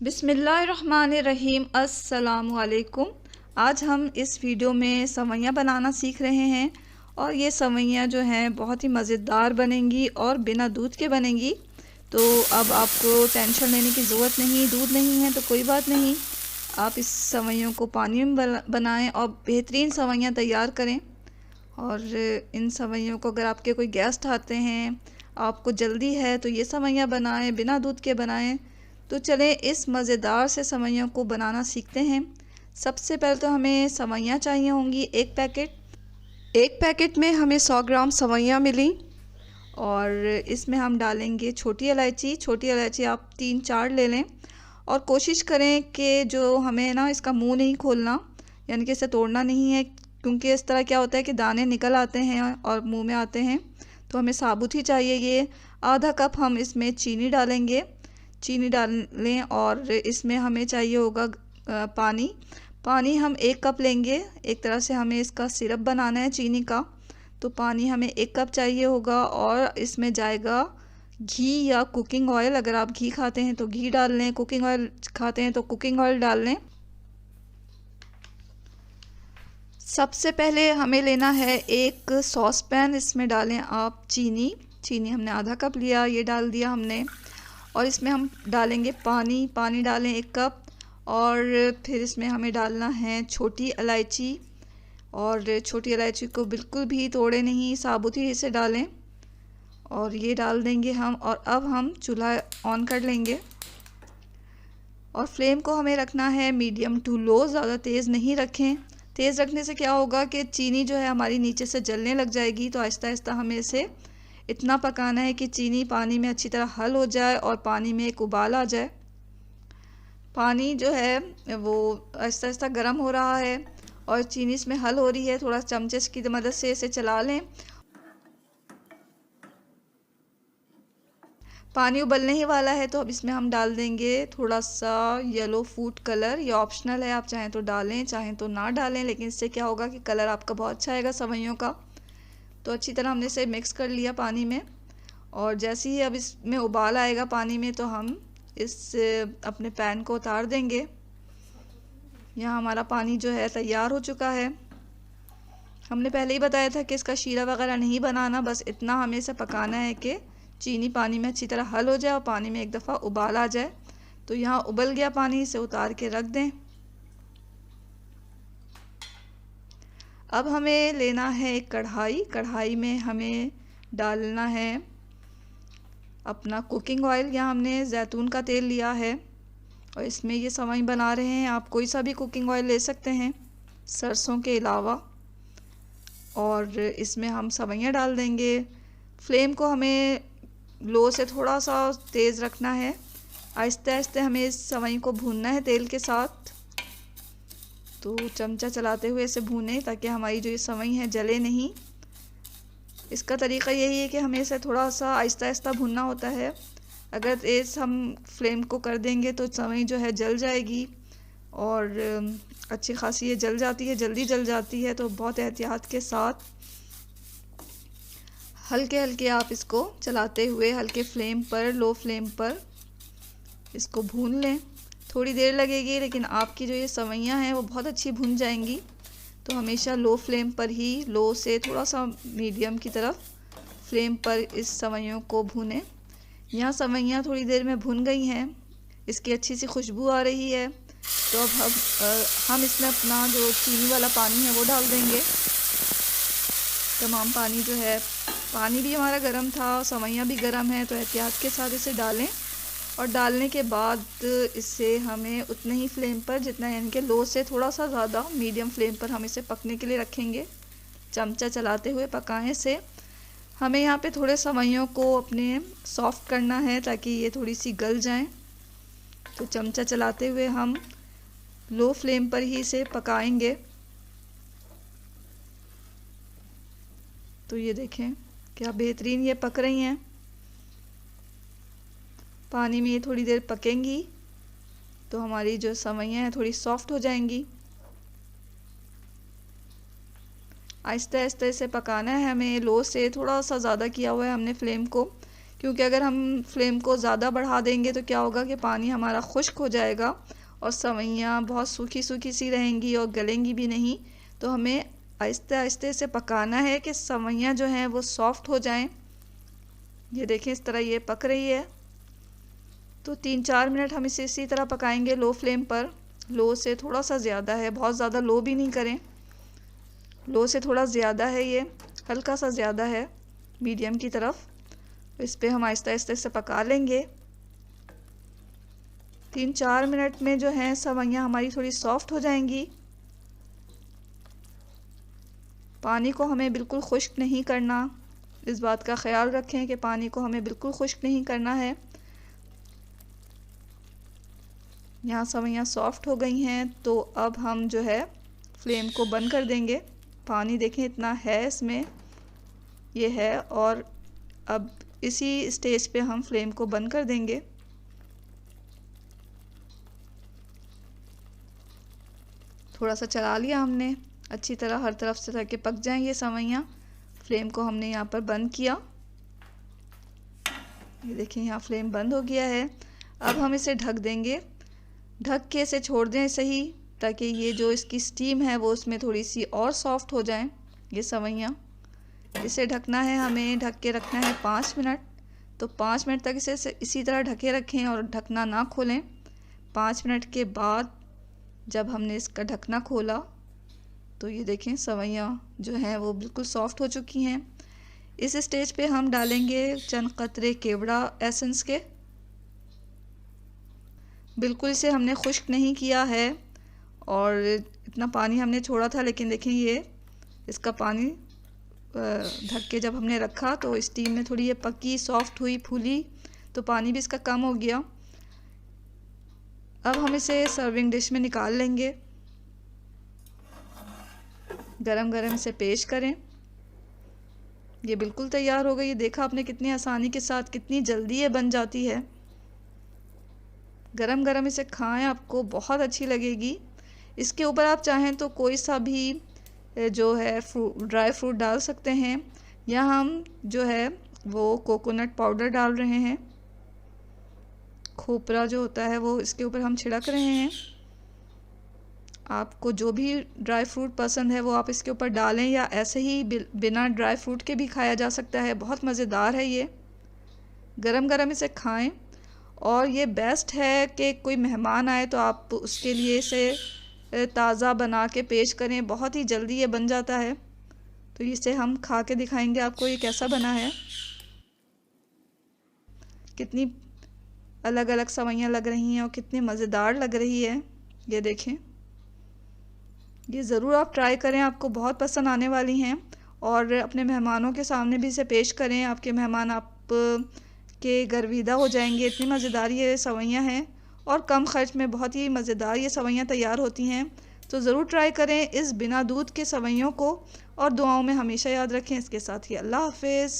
बिस्मिल्लाहिर्रहमानिर्रहीम। अस्सलामुअलैकुम। आज हम इस वीडियो में सवैयाँ बनाना सीख रहे हैं और ये सवैयाँ जो हैं बहुत ही मज़ेदार बनेंगी और बिना दूध के बनेंगी। तो अब आपको टेंशन लेने की ज़रूरत नहीं, दूध नहीं है तो कोई बात नहीं, आप इस सवैयों को पानी में बनाएं और बेहतरीन सवैयाँ तैयार करें। और इन सवैयों को अगर आपके कोई गेस्ट आते हैं, आपको जल्दी है, तो ये सवैयाँ बनाएं, बिना दूध के बनाएं। तो चलें इस मज़ेदार से सवैयों को बनाना सीखते हैं। सबसे पहले तो हमें सवैयाँ चाहिए होंगी एक पैकेट में हमें 100 ग्राम सवैयाँ मिली और इसमें हम डालेंगे छोटी इलायची आप 3-4 ले लें और कोशिश करें कि जो हमें ना इसका मुंह नहीं खोलना, यानी कि इसे तोड़ना नहीं है, क्योंकि इस तरह क्या होता है कि दाने निकल आते हैं और मुंह में आते हैं। तो हमें साबुत ही चाहिए ये। आधा कप हम इसमें चीनी डाल लें और इसमें हमें चाहिए होगा पानी हम 1 कप लेंगे। एक तरह से हमें इसका सिरप बनाना है चीनी का, तो पानी हमें 1 कप चाहिए होगा और इसमें जाएगा घी या कुकिंग ऑयल। अगर आप घी खाते हैं तो घी डाल लें, कुकिंग ऑयल खाते हैं तो कुकिंग ऑयल डाल लें। सबसे पहले हमें लेना है एक सॉस पैन, इसमें डालें आप चीनी हमने आधा कप लिया, ये डाल दिया हमने। और इसमें हम डालेंगे पानी डालें 1 कप और फिर इसमें हमें डालना है छोटी इलायची। और छोटी इलायची को बिल्कुल भी तोड़े नहीं, साबुत ही इसे डालें और ये डाल देंगे हम। और अब हम चूल्हा ऑन कर लेंगे और फ्लेम को हमें रखना है मीडियम टू लो, ज़्यादा तेज़ नहीं रखें। तेज़ रखने से क्या होगा कि चीनी जो है हमारी नीचे से जलने लग जाएगी। तो आहिस्ता आहिस्ता हमें इसे इतना पकाना है कि चीनी पानी में अच्छी तरह हल हो जाए और पानी में एक उबाल आ जाए। पानी जो है वो आहिस्ता आहिस्ता गर्म हो रहा है और चीनी इसमें हल हो रही है। थोड़ा चमचे की मदद से इसे चला लें। पानी उबलने ही वाला है तो अब इसमें हम डाल देंगे थोड़ा सा येलो फूड कलर। ये ऑप्शनल है, आप चाहें तो डालें चाहें तो ना डालें, लेकिन इससे क्या होगा कि कलर आपका बहुत अच्छा आएगा सवैयों का। तो अच्छी तरह हमने इसे मिक्स कर लिया पानी में और जैसे ही अब इसमें उबाल आएगा पानी में तो हम इस अपने पैन को उतार देंगे। यहाँ हमारा पानी जो है तैयार हो चुका है। हमने पहले ही बताया था कि इसका शीरा वगैरह नहीं बनाना, बस इतना हमें इसे पकाना है कि चीनी पानी में अच्छी तरह हल हो जाए और पानी में एक दफ़ा उबाल आ जाए। तो यहाँ उबल गया पानी, इसे उतार के रख दें। अब हमें लेना है एक कढ़ाई में हमें डालना है अपना कुकिंग ऑयल। यहाँ हमने जैतून का तेल लिया है और इसमें ये सवई बना रहे हैं। आप कोई सा भी कुकिंग ऑयल ले सकते हैं सरसों के अलावा। और इसमें हम सवैयाँ डाल देंगे। फ्लेम को हमें लो से थोड़ा सा तेज़ रखना है। आहिस्ते आहिस्ते हमें इस सवई को भूनना है तेल के साथ। तो चमचा चलाते हुए इसे भूनें ताकि हमारी जो ये सवई है जले नहीं। इसका तरीका यही है कि हमें इसे थोड़ा सा आहिस्ता आहिस्ता भूनना होता है। अगर तेज़ हम फ्लेम को कर देंगे तो सवई जो है जल जाएगी और अच्छी खासी ये जल जाती है, जल्दी जल जाती है। तो बहुत एहतियात के साथ हल्के हल्के आप इसको चलाते हुए हल्के फ्लेम पर, लो फ्लेम पर इसको भून लें। थोड़ी देर लगेगी लेकिन आपकी जो ये सवैयाँ हैं वो बहुत अच्छी भून जाएंगी। तो हमेशा लो फ्लेम पर ही, लो से थोड़ा सा मीडियम की तरफ फ्लेम पर इस सवैयों को भूनें। यहाँ सवैयाँ थोड़ी देर में भुन गई हैं, इसकी अच्छी सी खुशबू आ रही है। तो अब हम इसमें अपना जो चीनी वाला पानी है वो डाल देंगे। तमाम पानी जो है, पानी भी हमारा गर्म था, सवैयाँ भी गर्म है, तो एहतियात के साथ इसे डालें। और डालने के बाद इसे हमें उतने ही फ्लेम पर, जितना यानी कि लो से थोड़ा सा ज़्यादा मीडियम फ्लेम पर हम इसे पकने के लिए रखेंगे। चमचा चलाते हुए पकाएं इसे। हमें यहाँ पे थोड़े सवैयों को अपने सॉफ्ट करना है ताकि ये थोड़ी सी गल जाएं। तो चमचा चलाते हुए हम लो फ्लेम पर ही इसे पकाएंगे। तो ये देखें क्या बेहतरीन ये पक रही हैं। पानी में ये थोड़ी देर पकेंगी तो हमारी जो सवैयाँ हैं थोड़ी सॉफ्ट हो जाएंगी। आहिस्ते आहिस्ते इसे पकाना है हमें, लो से थोड़ा सा ज़्यादा किया हुआ है हमने फ्लेम को, क्योंकि अगर हम फ्लेम को ज़्यादा बढ़ा देंगे तो क्या होगा कि पानी हमारा खुश्क हो जाएगा और सवैयाँ बहुत सूखी सूखी सी रहेंगी और गलेंगी भी नहीं। तो हमें आहिस्ते आहिस्ते से पकाना है कि सवैयाँ जो हैं वो सॉफ़्ट हो जाएं। ये देखें इस तरह ये पक रही है। तो 3-4 मिनट हम इसे इसी तरह पकाएंगे लो फ्लेम पर। लो से थोड़ा सा ज़्यादा है, बहुत ज़्यादा लो भी नहीं करें, लो से थोड़ा ज़्यादा है, ये हल्का सा ज़्यादा है मीडियम की तरफ। इस पे हम आहिस्ता आहिस्ता से पका लेंगे। 3-4 मिनट में जो है सवैयाँ हमारी थोड़ी सॉफ्ट हो जाएंगी। पानी को हमें बिल्कुल खुश्क नहीं करना, इस बात का ख्याल रखें कि पानी को हमें बिल्कुल खुश्क नहीं करना है। यहाँ सवैयाँ सॉफ्ट हो गई हैं तो अब हम जो है फ्लेम को बंद कर देंगे। पानी देखें इतना है इसमें, ये है, और अब इसी स्टेज पे हम फ्लेम को बंद कर देंगे। थोड़ा सा चला लिया हमने अच्छी तरह, हर तरफ से ताकि पक जाएं ये सवैयाँ। फ्लेम को हमने यहाँ पर बंद किया, ये देखिए यहाँ फ्लेम बंद हो गया है। अब हम इसे ढक देंगे, ढक के इसे छोड़ दें सही, ताकि ये जो इसकी स्टीम है वो उसमें थोड़ी सी और सॉफ्ट हो जाएं ये सवैयाँ। इसे ढकना है हमें, ढक के रखना है 5 मिनट। तो 5 मिनट तक इसे इसी तरह ढके रखें और ढकना ना खोलें। 5 मिनट के बाद जब हमने इसका ढकना खोला तो ये देखें सवैयाँ जो हैं वो बिल्कुल सॉफ्ट हो चुकी हैं। इस स्टेज पे हम डालेंगे चंद कतरे केवड़ा एसेंस के। बिल्कुल इसे हमने खुश्क नहीं किया है और इतना पानी हमने छोड़ा था, लेकिन देखें ये इसका पानी ढक के जब हमने रखा तो स्टीम में थोड़ी ये पकी, सॉफ्ट हुई, फूली, तो पानी भी इसका कम हो गया। अब हम इसे सर्विंग डिश में निकाल लेंगे, गरम गरम इसे पेश करें। ये बिल्कुल तैयार हो गई। ये देखा आपने कितनी आसानी के साथ, कितनी जल्दी ये बन जाती है। गरम गरम इसे खाएं, आपको बहुत अच्छी लगेगी। इसके ऊपर आप चाहें तो कोई सा भी जो है ड्राई फ्रूट डाल सकते हैं, या हम जो है वो कोकोनट पाउडर डाल रहे हैं, खोपरा जो होता है वो इसके ऊपर हम छिड़क रहे हैं। आपको जो भी ड्राई फ्रूट पसंद है वो आप इसके ऊपर डालें, या ऐसे ही बिना ड्राई फ्रूट के भी खाया जा सकता है। बहुत मज़ेदार है ये, गरम गरम इसे खाएं। और ये बेस्ट है कि कोई मेहमान आए तो आप उसके लिए इसे ताज़ा बना के पेश करें, बहुत ही जल्दी ये बन जाता है। तो इसे हम खा के दिखाएंगे आपको ये कैसा बना है। कितनी अलग अलग सवैयाँ लग रही हैं और कितनी मज़ेदार लग रही है, ये देखें। ये ज़रूर आप ट्राई करें, आपको बहुत पसंद आने वाली हैं। और अपने मेहमानों के सामने भी इसे पेश करें, आपके मेहमान आप के गर्विदा हो जाएंगे। इतनी मज़ेदार ये सवैयाँ हैं और कम खर्च में बहुत ही मज़ेदार ये सवैयाँ तैयार होती हैं। तो ज़रूर ट्राई करें इस बिना दूध के सवैयों को, और दुआओं में हमेशा याद रखें। इसके साथ ही अल्लाह हाफ़िज़।